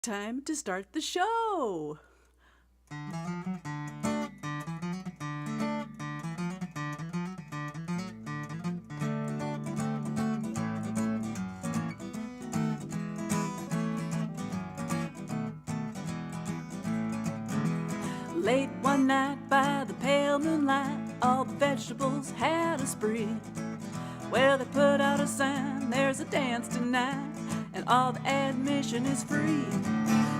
Time to start the show. Late one night by the pale moonlight, all the vegetables had a spree. Well, they put out a sign, there's a dance tonight, and all the admission is free.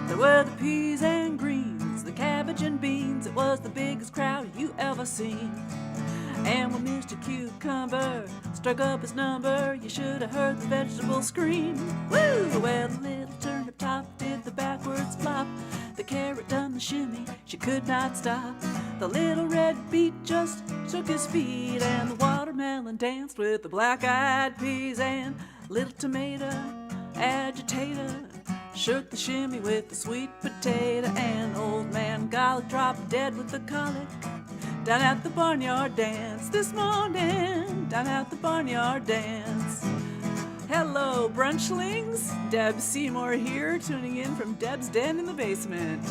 There were the peas and greens, the cabbage and beans. It was the biggest crowd you ever seen. And when Mr. Cucumber struck up his number, you should have heard the vegetables scream. Woo! Well, the little turnip top did the backwards flop. The carrot done the shimmy, she could not stop. The little red beet just shook his feet, and the watermelon danced with the black-eyed peas. And little tomato agitator shook the shimmy with the sweet potato. And old man garlic dropped dead with the colic down at the barnyard dance this morning, down at the barnyard dance. Hello, brunchlings. Deb Seymour here, tuning in from Deb's Den in the basement.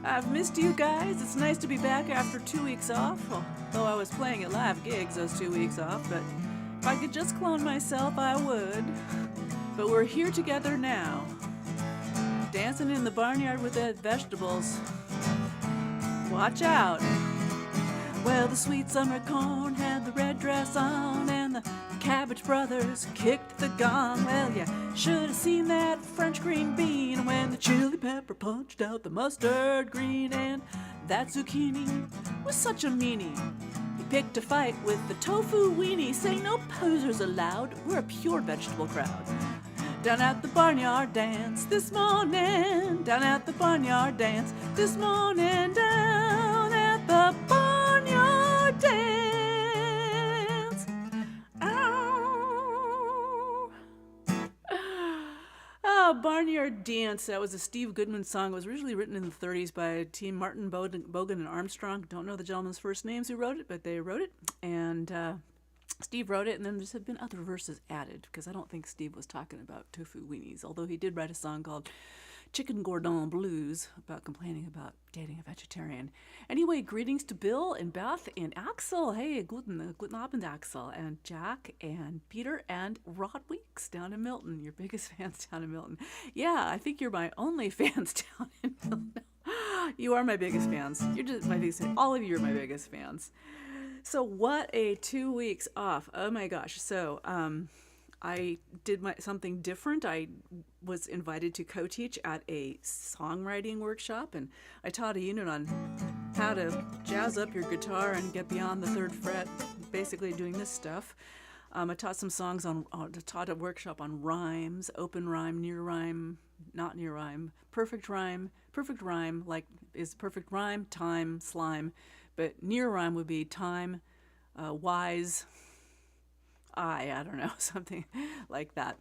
I've missed you guys. It's nice to be back after 2 weeks off, though I was playing at live gigs those 2 weeks off, but if I could just clone myself, I would. But we're here together now, dancing in the barnyard with the vegetables. Watch out. Well, the sweet summer corn had the red dress on, and the Cabbage brothers kicked the gong. Well, you should have seen that French green bean when the chili pepper punched out the mustard green. And that zucchini was such a meanie. He picked a fight with the tofu weenie, saying no posers allowed, we're a pure vegetable crowd. Down at the barnyard dance this morning, down at the barnyard dance this morning, down at the barnyard dance. Ow. Oh, Barnyard Dance. That was a Steve Goodman song. It was originally written in the 30s by Team Martin, Bogan, and Armstrong. Don't know the gentleman's first names who wrote it, but they wrote it. And Steve wrote it, and then there have been other verses added, because I don't think Steve was talking about tofu weenies, although he did write a song called Chicken Gordon Blues about complaining about dating a vegetarian. Anyway, greetings to Bill and Beth and Axel. Hey, guten Abend, Axel, and Jack and Peter and Rod Weeks down in Milton. Your biggest fans down in Milton. Yeah, I think you're my only fans down in Milton. You are my biggest fans. You're just my biggest fans. All of you are my biggest fans. So what a 2 weeks off. Oh my gosh. So I did something different. I was invited to co-teach at a songwriting workshop, and I taught a unit on how to jazz up your guitar and get beyond the third fret, basically doing this stuff. I taught some songs taught a workshop on rhymes, open rhyme, near rhyme, not near rhyme, perfect rhyme, like is perfect rhyme, time, slime, but near rhyme would be time, wise, I don't know, something like that,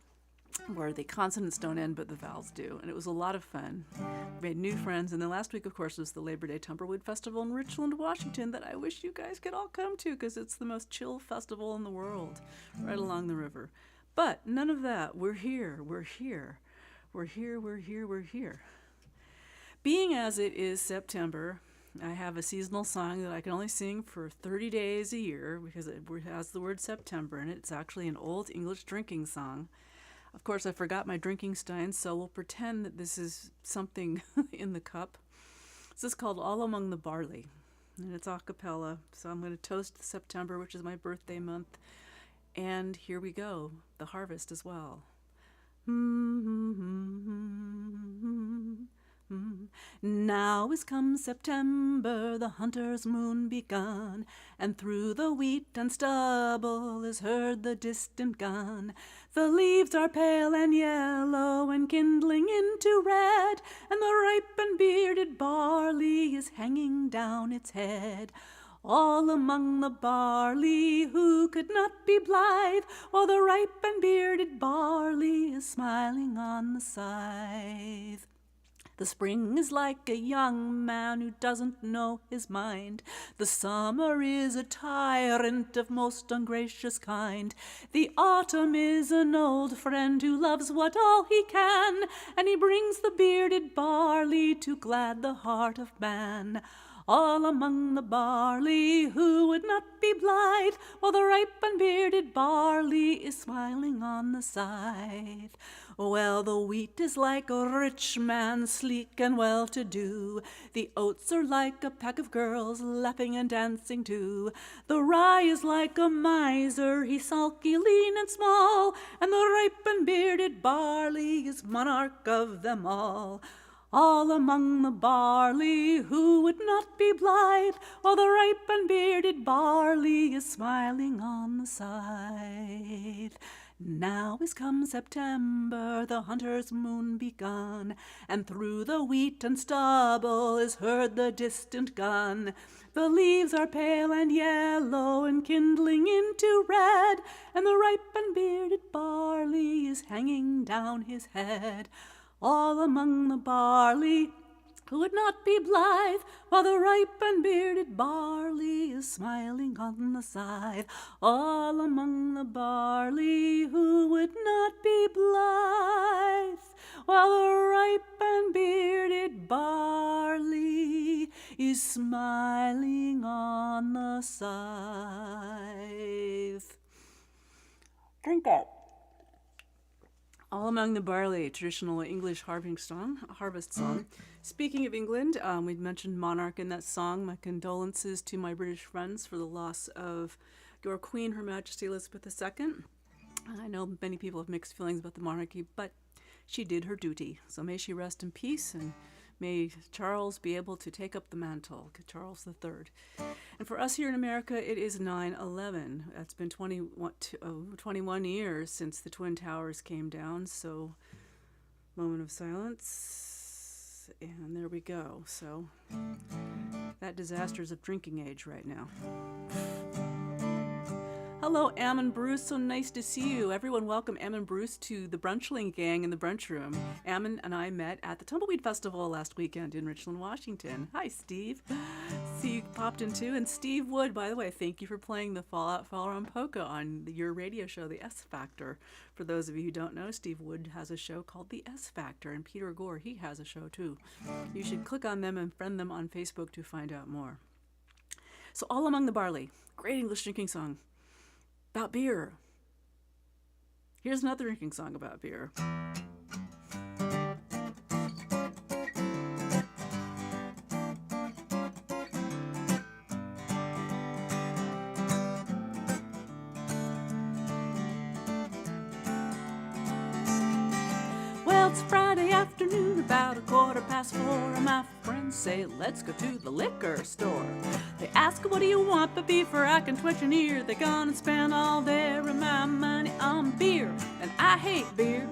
where the consonants don't end but the vowels do. And it was a lot of fun. Made new friends. And then last week, of course, was the Labor Day Tumbleweed Festival in Richland, Washington, that I wish you guys could all come to, because it's the most chill festival in the world, right along the river. But none of that. We're here. We're here. We're here. We're here. We're here. Being as it is September, I have a seasonal song that I can only sing for 30 days a year because it has the word September in it. It's actually an old English drinking song. Of course, I forgot my drinking stein, so we'll pretend that this is something in the cup. This is called All Among the Barley, and it's a cappella. So I'm going to toast September, which is my birthday month. And here we go, the harvest as well. Now is come September, the hunter's moon begun, and through the wheat and stubble is heard the distant gun. The leaves are pale and yellow and kindling into red, and the ripe and bearded barley is hanging down its head. All among the barley who could not be blithe, while the ripe and bearded barley is smiling on the scythe. The spring is like a young man who doesn't know his mind. The summer is a tyrant of most ungracious kind. The autumn is an old friend who loves what all he can, and he brings the bearded barley to glad the heart of man. All among the barley, who would not be blithe, while the ripe and bearded barley is smiling on the side? Well, the wheat is like a rich man, sleek and well-to-do. The oats are like a pack of girls, laughing and dancing too. The rye is like a miser, he's sulky, lean and small, and the ripe and bearded barley is monarch of them all. All among the barley, who would not be blithe, while the ripe and bearded barley is smiling on the side? Now is come September, the hunter's moon begun, and through the wheat and stubble is heard the distant gun. The leaves are pale and yellow and kindling into red, and the ripe and bearded barley is hanging down his head. All among the barley, who would not be blithe, while the ripe and bearded barley is smiling on the side? All among the barley, who would not be blithe, while the ripe and bearded barley is smiling on the side. Drink it. All Among the Barley, traditional English harvest song. Speaking of England, we'd mentioned monarch in that song. My condolences to my British friends for the loss of your Queen, Her Majesty Elizabeth II. I know many people have mixed feelings about the monarchy, but she did her duty. So may she rest in peace, and may Charles be able to take up the mantle, Charles III. And for us here in America, it is 9/11. It's been 21 years since the Twin Towers came down, so moment of silence. And there we go. So that disaster is of drinking age right now. Hello, Am and Bruce. So nice to see you. Everyone welcome Am and Bruce to the Brunchling gang in the Brunch Room. Ammon and I met at the Tumbleweed Festival last weekend in Richland, Washington. Hi, Steve. See you popped in too. And Steve Wood, by the way, thank you for playing the Fallout Fallout Polka on your radio show, The S Factor. For those of you who don't know, Steve Wood has a show called The S Factor, and Peter Gore, he has a show too. You should click on them and friend them on Facebook to find out more. So All Among the Barley, great English drinking song. About beer. Here's another drinking song about beer. Well, it's Friday afternoon, about 4:15, and my friends say, let's go to the liquor store. They ask, what do you want but beer? I can twitch an ear. They're gonna spend all their of my money on beer, and I hate beer.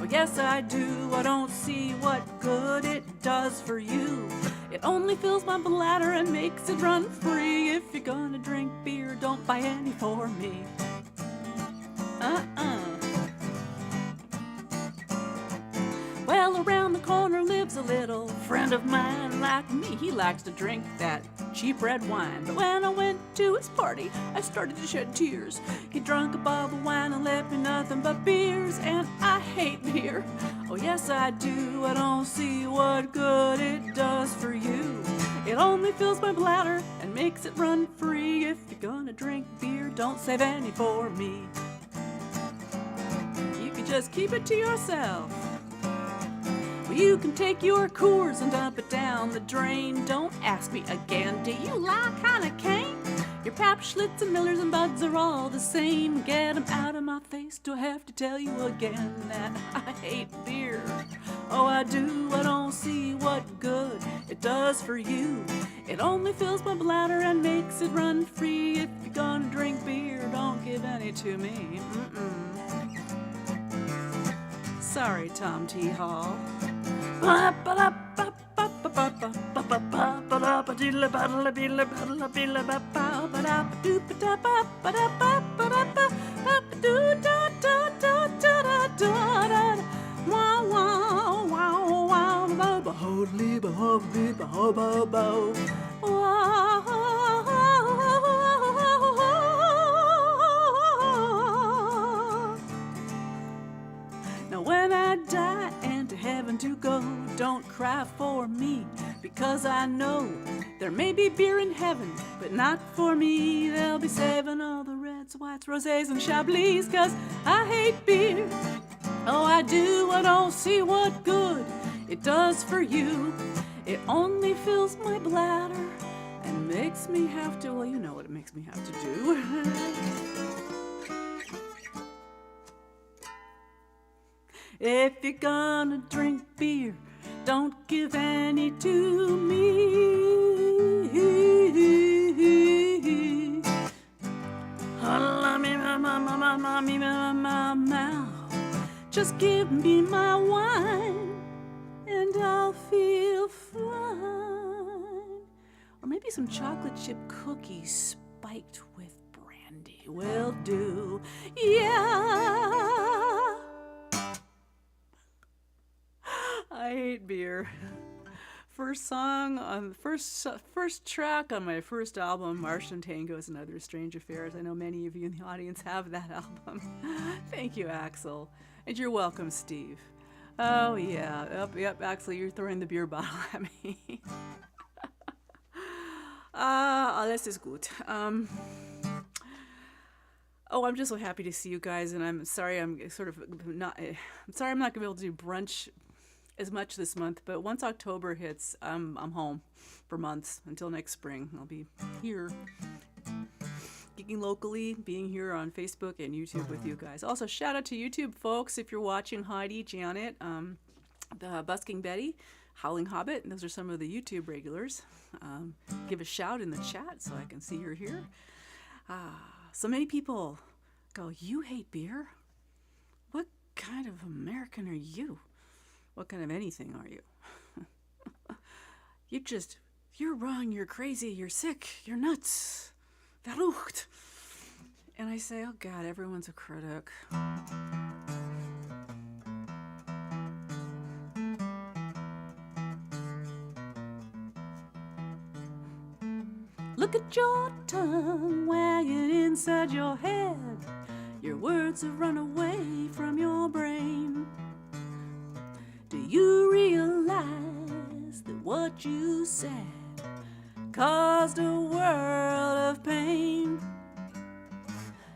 Oh yes I do. I don't see what good it does for you. It only fills my bladder and makes it run free. If you're gonna drink beer, don't buy any for me. Well, around the corner lives a little friend of mine like me. He likes to drink that cheap red wine. But when I went to his party, I started to shed tears. He drank a bottle of wine and left me nothing but beers, and I hate beer. Oh yes I do. I don't see what good it does for you. It only fills my bladder and makes it run free. If you're gonna drink beer, don't save any for me. You can just keep it to yourself. You can take your Coors and dump it down the drain. Don't ask me again, do you like Heineken? Your Pap Schlitz and Millers and Buds are all the same. Get them out of my face, do I have to tell you again that I hate beer? Oh I do. I don't see what good it does for you. It only fills my bladder and makes it run free. If you're gonna drink beer, don't give any to me. Sorry, Tom T. Hall. Now when I die and to heaven to go, don't cry for me, because I know there may be beer in heaven, but not for me. They'll be saving all the reds, whites, rosés, and chablis, 'cause I hate beer. Oh, I do. I don't see what good it does for you. It only fills my bladder and makes me have to, well, you know what it makes me have to do. If you're gonna drink beer, don't give any to me. Just give me my wine and I'll feel fine. Or maybe some chocolate chip cookies spiked with brandy will do. Yeah. I hate beer. First song on first track on my first album, Martian Tangos and Other Strange Affairs. I know many of you in the audience have that album. Thank you, Axel. And you're welcome, Steve. Oh, yeah. Yep, Axel, you're throwing the beer bottle at me. Alles ist gut. Oh, I'm just so happy to see you guys, and I'm sorry I'm not going to be able to do brunch as much this month, but once October hits, I'm home for months until next spring. I'll be here, geeking locally, being here on Facebook and YouTube with you guys. Also, shout out to YouTube folks if you're watching. Heidi, Janet, the Busking Betty, Howling Hobbit. Those are some of the YouTube regulars. Give a shout in the chat so I can see you're here. So many people go, "You hate beer? What kind of American are you? What kind of anything are you? You're wrong, you're crazy, you're sick, you're nuts. Verrucht." And I say, oh God, everyone's a critic. Look at your tongue wagging inside your head. Your words have run away from your brain. Do you realize that what you said caused a world of pain?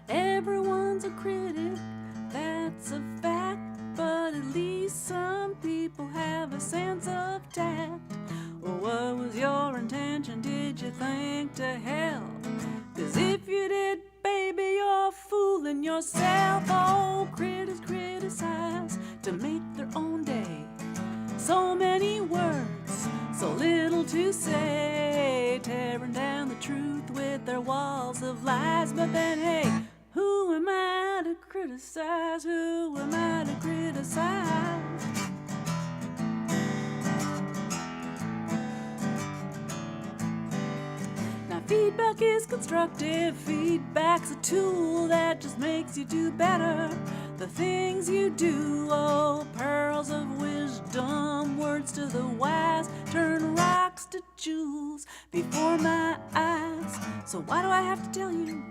Everyone's a critic, that's a fact, but at least some people have a sense of tact. Well, what was your intention? Did you think to hell? 'Cause if you did, baby, you're fooling yourself. Oh, critics criticize to make their own day. So many words, so little to say, tearing down the truth with their walls of lies. But then, hey, who am I to criticize? Who am I to criticize? Now, feedback is constructive. Feedback's a tool that just makes you do better. The things you do, oh, pearls of wisdom, words to the wise, turn rocks to jewels before my eyes. So why do I have to tell you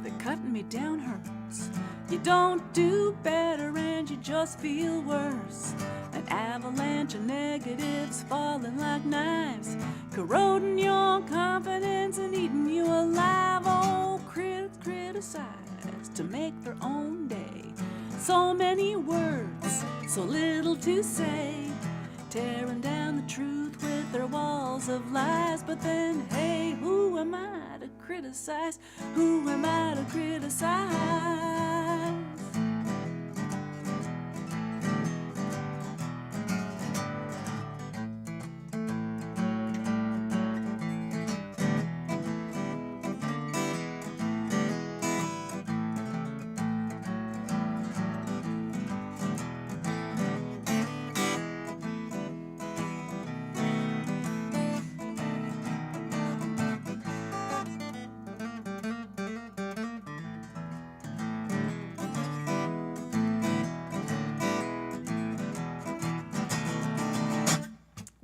that cutting me down hurts? You don't do better and you just feel worse. An avalanche of negatives falling like knives, corroding your confidence and eating you alive. Oh, critics criticize to make their own day. So many words, so little to say, tearing down the truth with their walls of lies. But then, hey, who am I to criticize? Who am I to criticize?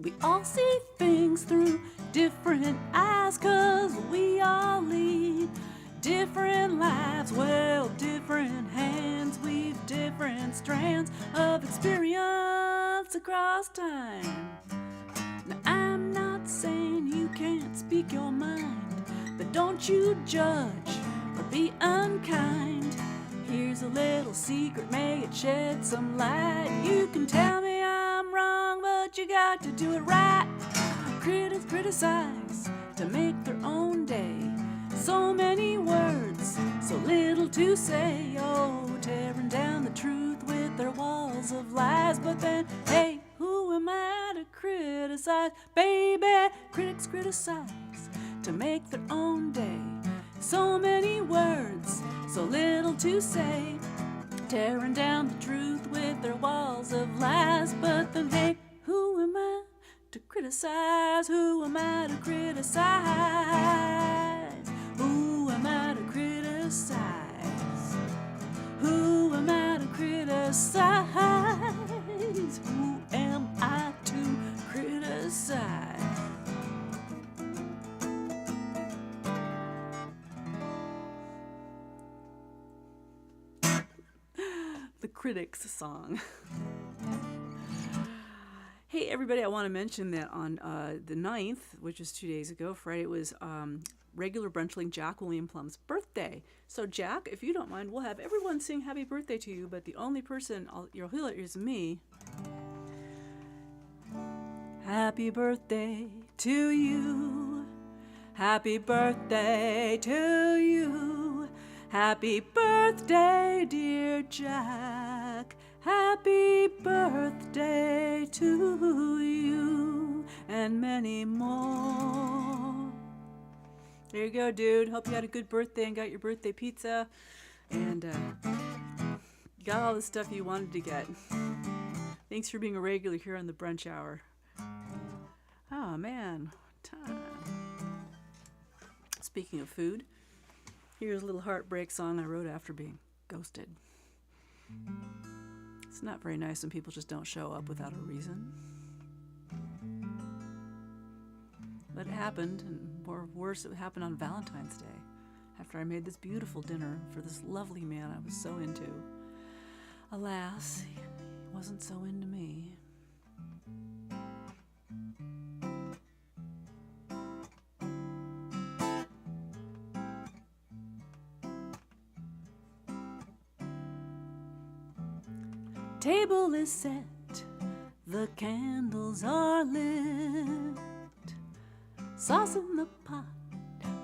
We all see things through different eyes, 'cause we all lead different lives. Well, different hands weave different strands of experience across time. Now, I'm not saying you can't speak your mind, but don't you judge or be unkind. Here's a little secret, may it shed some light. You can tell me I'm wrong, but you got to do it right. Critics criticize to make their own day. So many words, so little to say. Oh, tearing down the truth with their walls of lies. But then, hey, who am I to criticize? Baby, critics criticize to make their own day. So many words, so little to say. Tearing down the truth with their walls of lies. But then, hey, who am I to criticize? Who am I to criticize? Who am I to criticize? Who am I to criticize? Who am I to criticize? The Critics song. Hey everybody, I want to mention that on the 9th, which was 2 days ago, Friday, was regular Brunchling Jack William Plum's birthday. So Jack, if you don't mind, we'll have everyone sing happy birthday to you, but the only person you'll hear is me. Happy birthday to you. Happy birthday to you. Happy birthday, dear Jack. Happy birthday to you, and many more. There you go, dude. Hope you had a good birthday and got your birthday pizza and got all the stuff you wanted to get. Thanks for being a regular here on the Brunch Hour. Oh, man. Time. Speaking of food, here's a little heartbreak song I wrote after being ghosted. It's not very nice when people just don't show up without a reason. But it happened, and or worse, it happened on Valentine's Day, after I made this beautiful dinner for this lovely man I was so into. Alas, he wasn't so into me. Table is set, the candles are lit, sauce in the pot,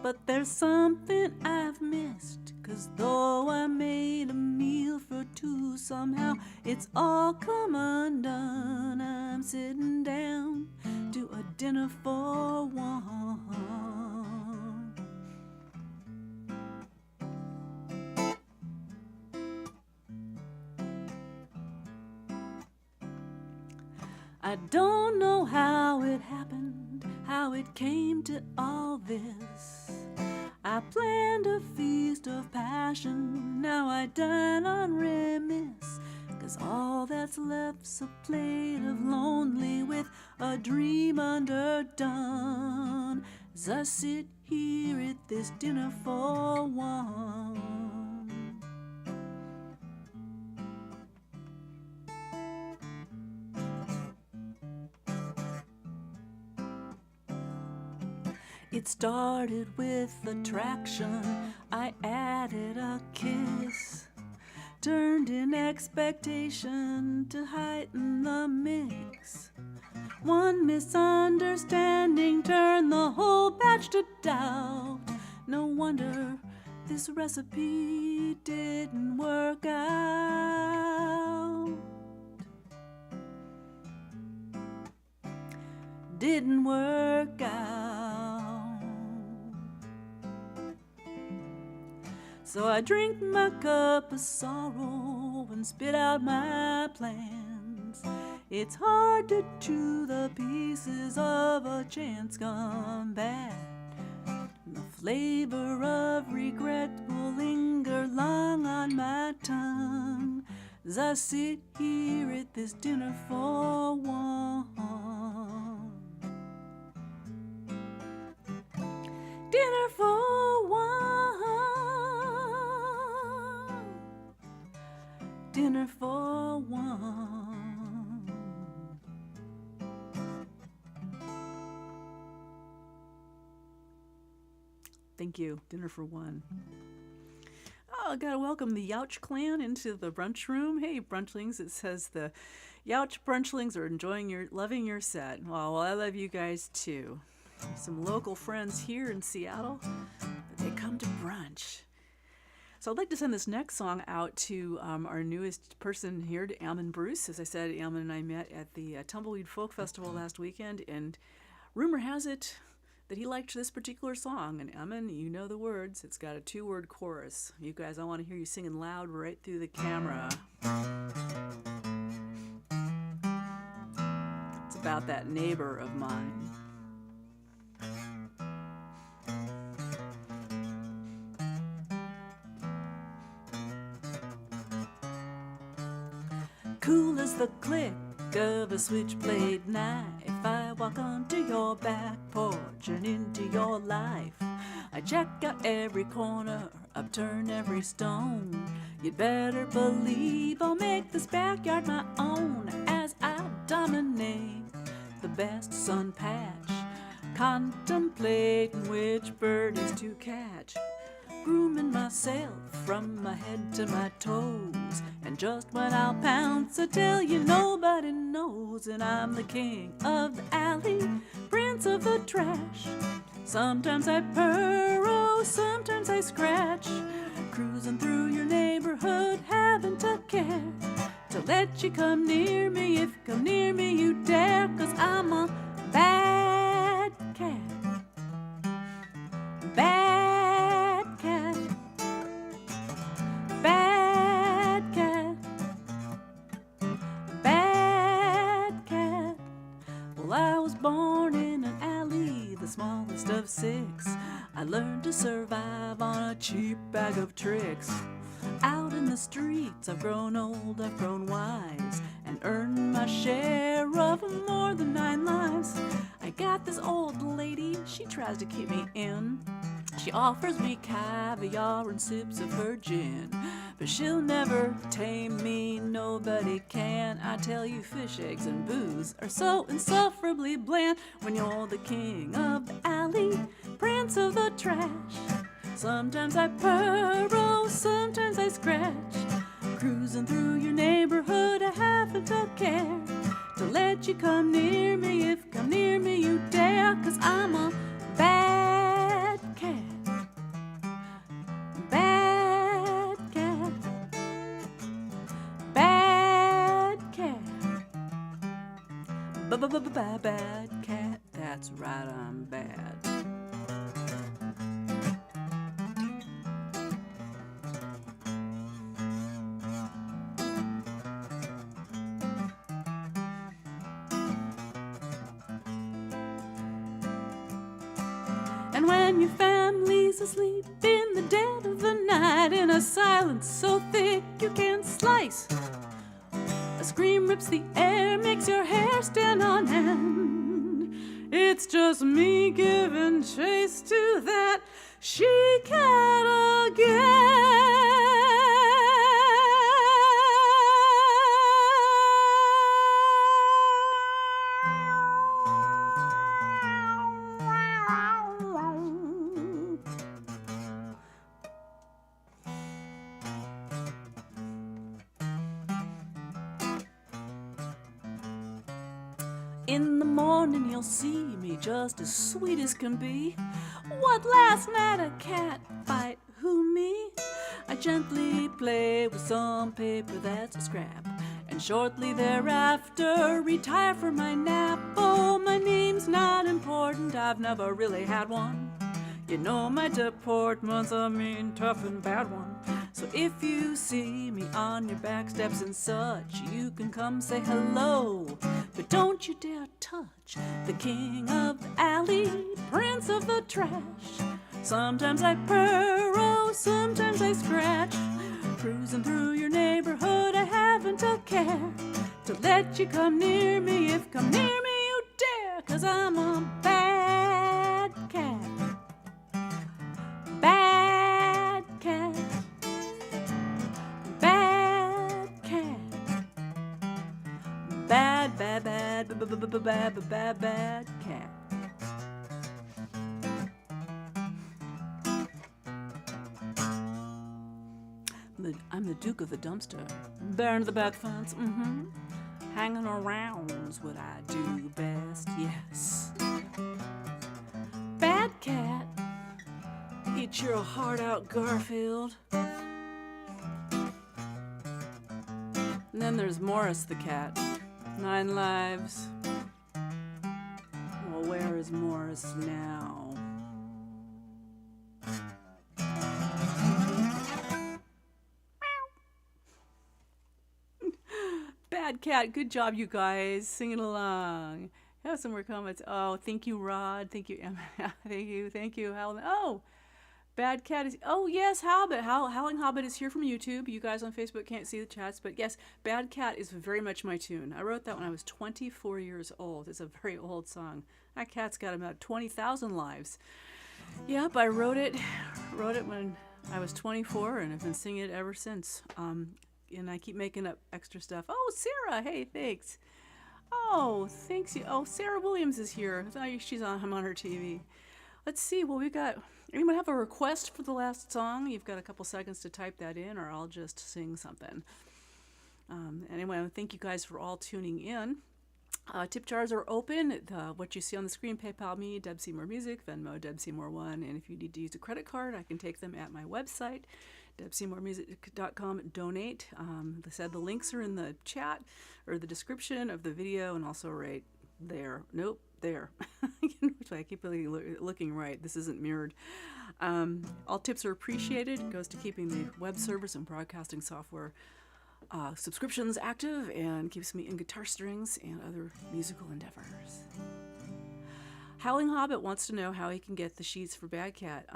but there's something I've missed. 'Cause though I made a meal for two, somehow it's all come undone. I'm sitting down to a dinner for one. I don't know how it happened, how it came to all this. I planned a feast of passion, now I dine on remiss. 'Cause all that's left's a plate of lonely with a dream underdone. As I sit here at this dinner for one. It started with attraction, I added a kiss, turned in expectation to heighten the mix. One misunderstanding turned the whole batch to doubt. No wonder this recipe didn't work out. Didn't work out. So I drink my cup of sorrow and spit out my plans. It's hard to chew the pieces of a chance gone bad. The flavor of regret will linger long on my tongue as I sit here at this dinner for one. Dinner for one. Dinner for one. Thank you. Dinner for one. Oh, I gotta welcome the Youch clan into the brunch room. Hey, brunchlings. It says the Youch brunchlings are loving your set. Well, I love you guys too. Some local friends here in Seattle, but they come to brunch. So I'd like to send this next song out to our newest person here, to Ammon Bruce. As I said, Ammon and I met at the Tumbleweed Folk Festival last weekend, and rumor has it that he liked this particular song. And Ammon, you know the words. It's got a 2-word chorus. You guys, I want to hear you singing loud right through the camera. It's about that neighbor of mine. Cool as the click of a switchblade knife, I walk onto your back porch and into your life. I check out every corner, upturn every stone. You'd better believe I'll make this backyard my own as I dominate the best sun patch, contemplating which bird is to catch. Grooming myself from my head to my toes, and just when I'll pounce I tell you nobody knows. And I'm the king of the alley, prince of the trash. Sometimes I purr, oh, sometimes I scratch, cruising through your neighborhood, haven't a care to let you come near me. If come near me you dare, 'cause I'm a bad cat. Bad cat. Bad cat. Bad cat. Well, I was born in an alley, the smallest of 6. I learned to survive on a cheap bag of tricks. Out in the streets, I've grown old, I've grown wise, and earned my share of more than 9 lives. I got this old lady, she tries to keep me in. She offers me caviar and sips of her gin, but she'll never tame me, nobody can. I tell you, fish eggs and booze are so insufferably bland when you're the king of the alley, prince of the trash. Sometimes I purr, oh, sometimes I scratch, cruising through your neighborhood, I haven't a care to let you come near me. If come near me you dare, 'cause I'm a bad cat. Bad cat. Bad cat. Bad cat. That's right, I'm bad. And when your family's asleep in the dead of the night, in a silence so thick you can't slice, a scream rips the air, makes your hair stand on end. It's just me giving chase to that she-cat again. In the morning you'll see me just as sweet as can be. What, last night a cat fight? Who, me? I gently play with some paper that's a scrap, and shortly thereafter retire for my nap. Oh, my name's not important, I've never really had one. You know my deportment's a mean, tough, and bad one. So if you see me on your back steps and such, you can come say hello, but don't you dare touch the king of the alley, prince of the trash. Sometimes I purr, oh, sometimes I scratch, cruising through your neighborhood, I haven't a care to let you come near me. If come near me you dare, 'cause I'm a bad cat. bad cat. I'm the Duke of the dumpster, bearing the back fence, hanging around's what I do best, yes. Bad cat, eat your heart out, Garfield. And then there's Morris the cat, 9 lives. Well, where is Morris now? Bad cat, good job, you guys, singing along. Have some more comments. Oh, thank you, Rod. Thank you, Emma. Thank you, Helen. Oh, Bad cat is. Oh yes, Hobbit. Howling Hobbit is here from YouTube. You guys on Facebook can't see the chats, but yes, Bad Cat is very much my tune. I wrote that when I was 24 years old. It's a very old song. That cat's got about 20,000 lives. Yep, I wrote it when I was 24, and I've been singing it ever since. And I keep making up extra stuff. Oh, Sarah, hey, thanks. Oh, thanks. Oh, Sarah Williams is here. I'm on her TV. Let's see. Well, we got. Anyone have a request for the last song? You've got a couple seconds to type that in, or I'll just sing something. Anyway, thank you guys for all tuning in. Tip jars are open. What you see on the screen, PayPal me, Deb Seymour Music, Venmo, Deb Seymour 1. And if you need to use a credit card, I can take them at my website, debseymourmusic.com. Donate. They said the links are in the chat or the description of the video, and also right there. Nope, there. I keep looking right. This isn't mirrored. All tips are appreciated. It goes to keeping the web service and broadcasting software subscriptions active, and keeps me in guitar strings and other musical endeavors. Howling Hobbit wants to know how he can get the sheets for Bad Cat.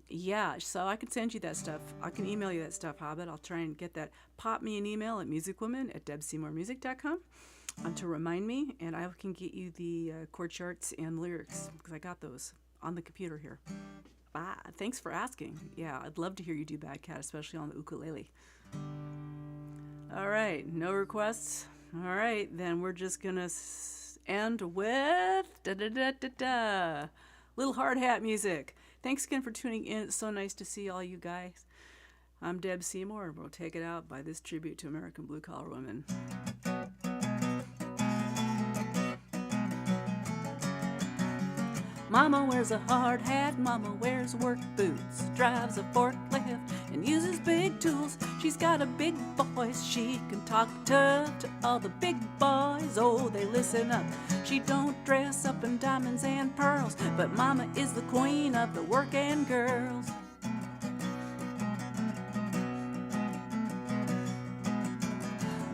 Yeah, so I can send you that stuff. I can email you that stuff, Hobbit. I'll try and get that. Pop me an email at musicwoman@debseymourmusic.com to remind me, and I can get you the chord charts and lyrics, because I got those on the computer here. Thanks for asking. Yeah, I'd love to hear you do Bad Cat, especially on the ukulele. All right, no requests. All right, then we're just gonna end with little hard hat music. Thanks again for tuning in. It's so nice to see all you guys. I'm Deb Seymour, and we'll take it out by this tribute to American blue collar women. Mama wears a hard hat, Mama wears work boots, drives a forklift and uses big tools. She's got a big voice, she can talk tough to all the big boys. Oh, they listen up. She don't dress up in diamonds and pearls, but Mama is the queen of the working girls.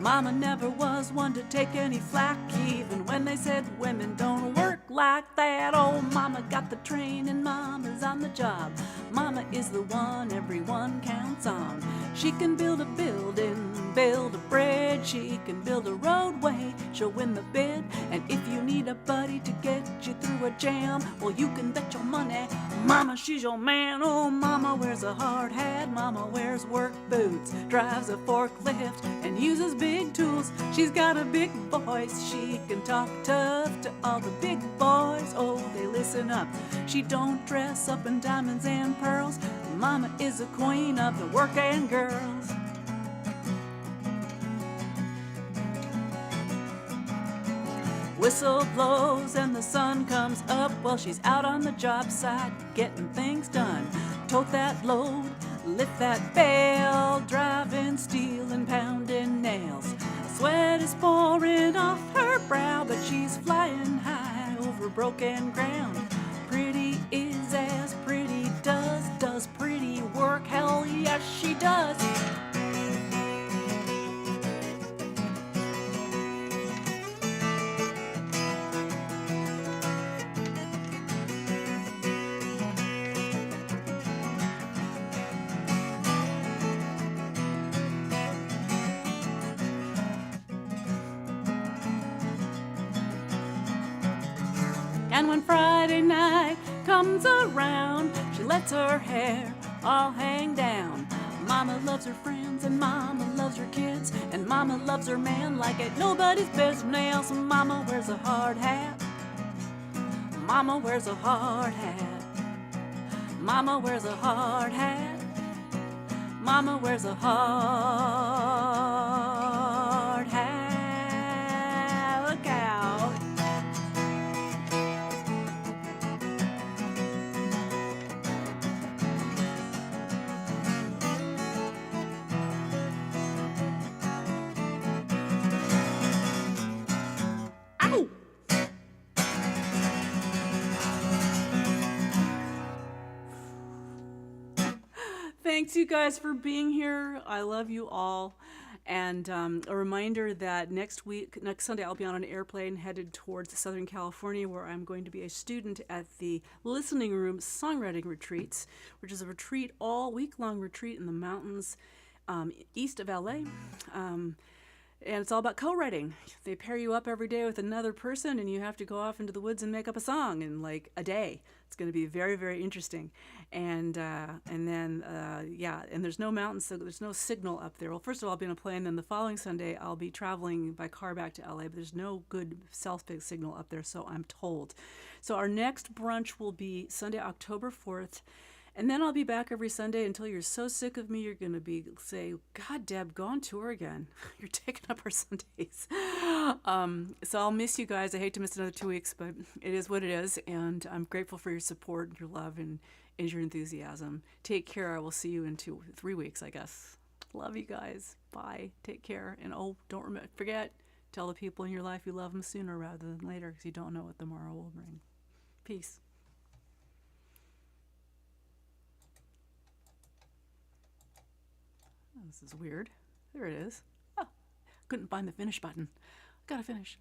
Mama never was one to take any flack, even when they said women don't work like that. Oh, Mama got the training, Mama's on the job. Mama is the one everyone counts on. She can build a building, build a bridge, she can build a roadway, she'll win the bid. And if you need a buddy to get you through a jam, well, you can bet your money Mama, she's your man. Oh, Mama wears a hard hat, Mama wears work boots, drives a forklift and uses big tools. She's got a big voice, she can talk tough to all the big boys. Oh, they listen up. She don't dress up in diamonds and pearls. Mama is a queen of the working girls. Whistle blows and the sun comes up. Well, she's out on the job site getting things done. Tote that load, lift that bale, driving steel and pounding nails. Sweat is pouring off her brow, but she's flying high over broken ground. Pretty is as pretty does pretty work. Hell yes, she does. And when Friday night comes around, she lets her hair all hang down. Mama loves her friends, and Mama loves her kids, and Mama loves her man like ain't nobody's business. Mama wears a hard hat. Mama wears a hard hat. Mama wears a hard hat. Mama wears a hard hat. Look out. Ow! Thanks, you guys, for being here. I love you all. And a reminder that next Sunday, I'll be on an airplane headed towards Southern California, where I'm going to be a student at the Listening Room Songwriting Retreats, which is a retreat, all week-long retreat in the mountains east of LA. And it's all about co-writing. They pair you up every day with another person, and you have to go off into the woods and make up a song in like a day. It's going to be very, very interesting. And then there's no mountains, so there's no signal up there. Well, first of all, I'll be on a plane. Then the following Sunday, I'll be traveling by car back to LA, but there's no good cell signal up there, so I'm told. So our next brunch will be Sunday, October 4th. And then I'll be back every Sunday until you're so sick of me, you're going to say, God, Deb, go on tour again. You're taking up our Sundays. So I'll miss you guys. I hate to miss another 2 weeks, but it is what it is. And I'm grateful for your support and your love and your enthusiasm. Take care. I will see you in 3 weeks, I guess. Love you guys. Bye. Take care. And don't forget, tell the people in your life you love them sooner rather than later, because you don't know what tomorrow will bring. Peace. This is weird. There it is. Oh, couldn't find the finish button. Gotta finish.